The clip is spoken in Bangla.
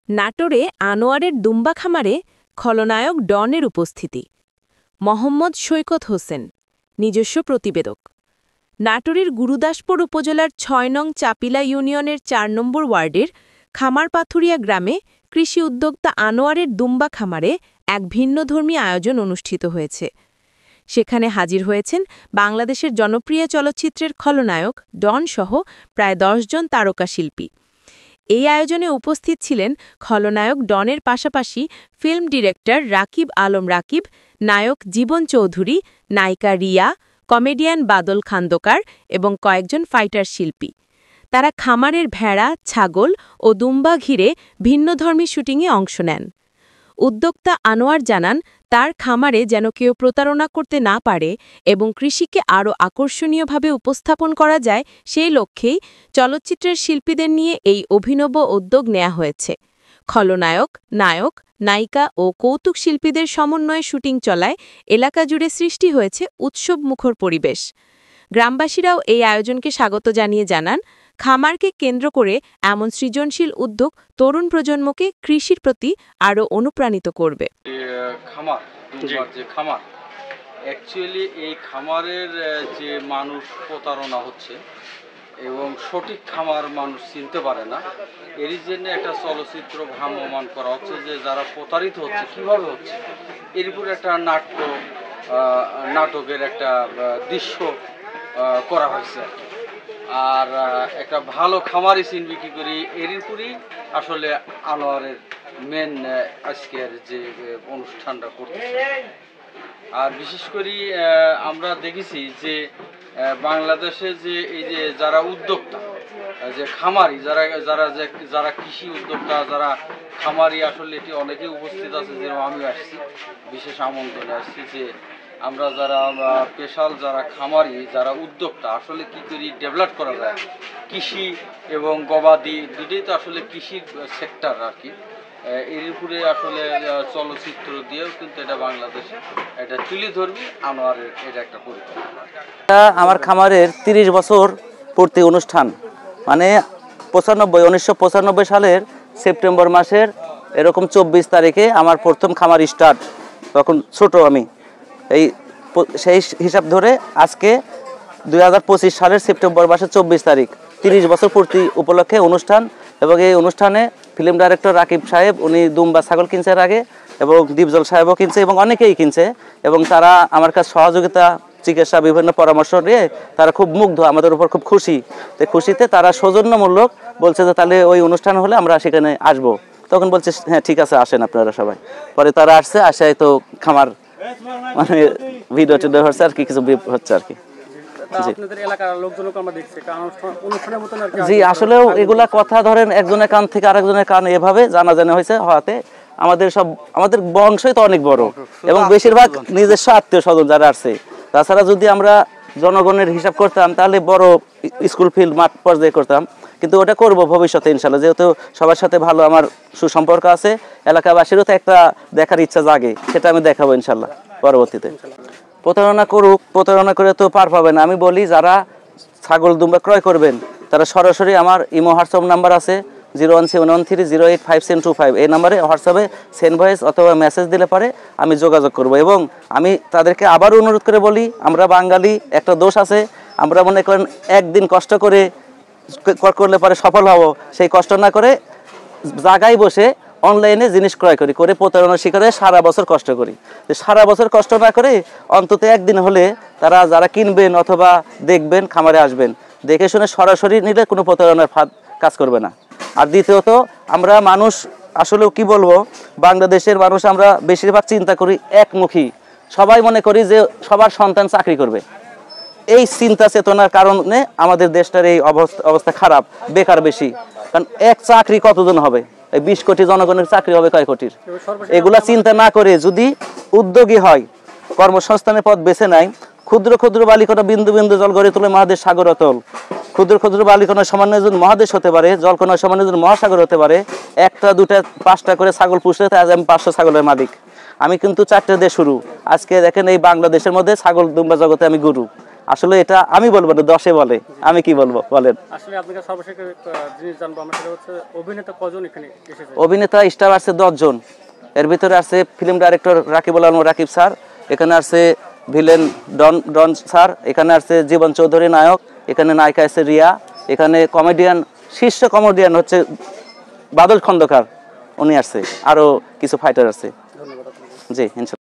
নাটোরে আনোয়ারের দুম্বা খামারে খলনায়ক ডনের উপস্থিতি। মোহাম্মদ সৈকত হোসেন, নিজস্ব প্রতিবেদক। নাটোরের গুরুদাসপুর উপজেলার ৬ নং চাপিলা ইউনিয়নের ৪ নম্বর ওয়ার্ডের খামারপাথুরিয়া গ্রামে কৃষি উদ্যোক্তা আনোয়ারের দুম্বা খামারে এক ভিন্নধর্মী আয়োজন অনুষ্ঠিত হয়েছে। সেখানে হাজির হয়েছেন বাংলাদেশের জনপ্রিয় চলচ্চিত্রের খলনায়ক ডনসহ প্রায় ১০ জন তারকা শিল্পী। এই আয়োজনে উপস্থিত ছিলেন খলনায়ক ডনের পাশাপাশি ফিল্ম ডিরেক্টর রাকিব আলম রাকিব, নায়ক জীবন চৌধুরী, নায়িকা রিয়া, কমেডিয়ান বাদল খান্দকার এবং কয়েকজন ফাইটার শিল্পী। তারা খামারের ভেড়া, ছাগল ও দুম্বা ঘিরে ভিন্নধর্মী শুটিংয়ে অংশ নেন। উদ্যোক্তা আনোয়ার জানান, তার খামারে যেন কেউ প্রতারণা করতে না পারে এবং কৃষিকে আরও আকর্ষণীয়ভাবে উপস্থাপন করা যায়, সেই লক্ষ্যেই চলচ্চিত্রের শিল্পীদের নিয়ে এই অভিনব উদ্যোগ নেওয়া হয়েছে। খলনায়ক, নায়ক, নায়িকা ও কৌতুক শিল্পীদের সমন্বয়ে শুটিং চলায় এলাকা জুড়ে সৃষ্টি হয়েছে উৎসবমুখর পরিবেশ। গ্রামবাসীরাও এই আয়োজনকে স্বাগত জানিয়ে জানান, খামারকে কেন্দ্র করে এমন সৃজনশীল উদ্যোগ তরুণ প্রজন্মকে কৃষির প্রতি আরও অনুপ্রাণিত করবে। খামার অ্যাকচুয়ালি এই খামারের যে মানুষ প্রতারণা হচ্ছে এবং সঠিক খামার মানুষ চিনতে পারে না, এরই জন্য একটা চলচ্চিত্র ভ্রাম্যমান করা হচ্ছে যে যারা প্রতারিত হচ্ছে কীভাবে হচ্ছে, এর উপরে একটা নাটকের একটা দৃশ্য করা হয়েছে। আর একটা ভালো খামারি চিনবি কী করি, এর উপরেই আসলে আনোয়ারের মেন আজকের যে অনুষ্ঠানটা করতেছে। আর বিশেষ করে আমরা দেখেছি যে বাংলাদেশে যে এই যে যারা উদ্যোক্তা, যে খামারি, যারা কৃষি উদ্যোক্তা, যারা খামারি, আসলে এটি অনেকেই উপস্থিত আছে। যেরকম আমিও আসছি, বিশেষ আমন্ত্রণে আসছি যে আমরা যারা স্পেশাল যারা খামারি, যারা উদ্যোক্তা, আসলে কী করি ডেভেলপ করা যায় কৃষি এবং গবাদি দুটোই তো আসলে কৃষির সেক্টর আর কি। এর উপরে আসলে চলচ্চিত্র দিয়েও কিন্তু এটা বাংলাদেশে এটা তুলে ধরবি আনোয়ারের এটা একটা পরিকল্পনা। আমার খামারের 30 বছর পূর্তি অনুষ্ঠান, মানে 1995 সালের সেপ্টেম্বর মাসের এরকম 24 তারিখে আমার প্রথম খামার স্টার্ট। তখন ছোট আমি, সেই হিসাব ধরে আজকে 2025 সালের সেপ্টেম্বর মাসের 24 তারিখ 30 বছর পূর্তি উপলক্ষে অনুষ্ঠান। এবং এই অনুষ্ঠানে ফিল্ম ডাইরেক্টর রাকিব সাহেব, উনি দুম্বা ছাগল কিনছে আগে, এবং দীপজল সাহেবও কিনছে এবং অনেকেই কিনছে, এবং তারা আমার কাছে সহযোগিতা, চিকিৎসা, বিভিন্ন পরামর্শ নিয়ে তারা খুব মুগ্ধ, আমাদের উপর খুব খুশি। তো খুশিতে তারা সৌজন্যমূলক বলছে যে তাহলে ওই অনুষ্ঠান হলে আমরা সেখানে আসবো। তখন বলছে হ্যাঁ ঠিক আছে, আসেন আপনারা সবাই। পরে তারা আসছে, আসায় তো খামার মানে ভিডিও টিডিও হচ্ছে আর কি, কিছু হচ্ছে আর কি। জি, আসলেও এগুলা কথা ধরেন একজনের কান থেকে আরেকজনের কান এভাবে জানাজানি হয়েছে হওয়াতে আমাদের বংশই তো অনেক বড় এবং বেশিরভাগ নিজস্ব আত্মীয় স্বজন যারা আছে। তাছাড়া যদি আমরা জনগণের হিসাব করতাম তাহলে বড় স্কুল ফিল্ড মাঠ পর্যায়ে করতাম, কিন্তু ওটা করব ভবিষ্যতে ইনশাল্লাহ। যেহেতু সবার সাথে ভালো আমার সুসম্পর্ক আছে, এলাকাবাসীরও তো একটা দেখার ইচ্ছা জাগে, সেটা আমি দেখাবো ইনশাল্লাহ পরবর্তীতে। প্রতারণা করুক, প্রতারণা করে তো পার পাবে না। আমি বলি যারা ছাগল দুম্বা ক্রয় করবেন তারা সরাসরি আমার ইমো হোয়াটসঅ্যাপ নাম্বার আছে 01713085725, এই নাম্বারে হোয়াটসঅ্যাপে সেন্ড ভয়েস অথবা মেসেজ দিলে পারে আমি যোগাযোগ করব। এবং আমি তাদেরকে আবারও অনুরোধ করে বলি, আমরা বাঙালি একটা দোষ আছে, আমরা মনে করেন একদিন কষ্ট করে করলে পরে সফল হব, সেই কষ্ট না করে জায়গায় বসে অনলাইনে জিনিস ক্রয় করি, করে প্রতারণার শিকারে সারা বছর কষ্ট করি। সারা বছর কষ্ট না করে অন্তত একদিন হলে তারা যারা কিনবেন অথবা দেখবেন খামারে আসবেন, দেখে শুনে সরাসরি নিলে কোনো প্রতারণার ফাঁদ কাজ করবে না। আর দ্বিতীয়ত, আমরা মানুষ আসলেও কি বলবো, বাংলাদেশের মানুষ আমরা বেশিরভাগ চিন্তা করি একমুখী, সবাই মনে করি যে সবার সন্তান চাকরি করবে। এই চিন্তা চেতনার কারণে আমাদের দেশটার এই অবস্থা খারাপ, বেকার বেশি। কারণ এক চাকরি কতজন হবে, 20 কোটি জনগণের চাকরি হবে কয় কোটির? এগুলা চিন্তা না করে যদি উদ্যোগী হয়, কর্মসংস্থানের পথ বেছে নেয়, ক্ষুদ্র ক্ষুদ্র বালিকণা বিন্দু বিন্দু জল গড়ে তোলে মহাদেশ সাগর অতল। ক্ষুদ্র ক্ষুদ্র বালিকণার সমান্য একজন মহাদেশ হতে পারে, জলকণার সমান্য একজন মহাসাগর হতে পারে। 1টা 2টা 5টা করে ছাগল পুষলে আজ আমি 500 ছাগলের মালিক। আমি কিন্তু 4টে দিয়ে শুরু। আজকে দেখেন এই বাংলাদেশের মধ্যে ছাগল দুম্বা জগতে আমি গুরু। আসলে এটা আমি বলবো না, 10-এ বলে, আমি কি বলবো বলেন। আসলে আপনাকে সর্বশেষ একটা জিনিস জানবো আমরা, সেটা হচ্ছে অভিনেতা কজন এখানে এসেছে? অভিনেতা স্টার আছে 10 জন। এর ভিতরে আছে film director Rakibul Alam Rakib sir, এখানে আছে ভিলেন ডন স্যার, এখানে আছে জীবন চৌধুরী নায়ক, এখানে নায়িকা আছে রিয়া, এখানে কমেডিয়ান শীর্ষ কমেডিয়ান হচ্ছে বাদল খন্দকার, উনি আসছে, আরও কিছু ফাইটার আছে। ধন্যবাদ আপনাকে। জি ইনশাল্লাহ।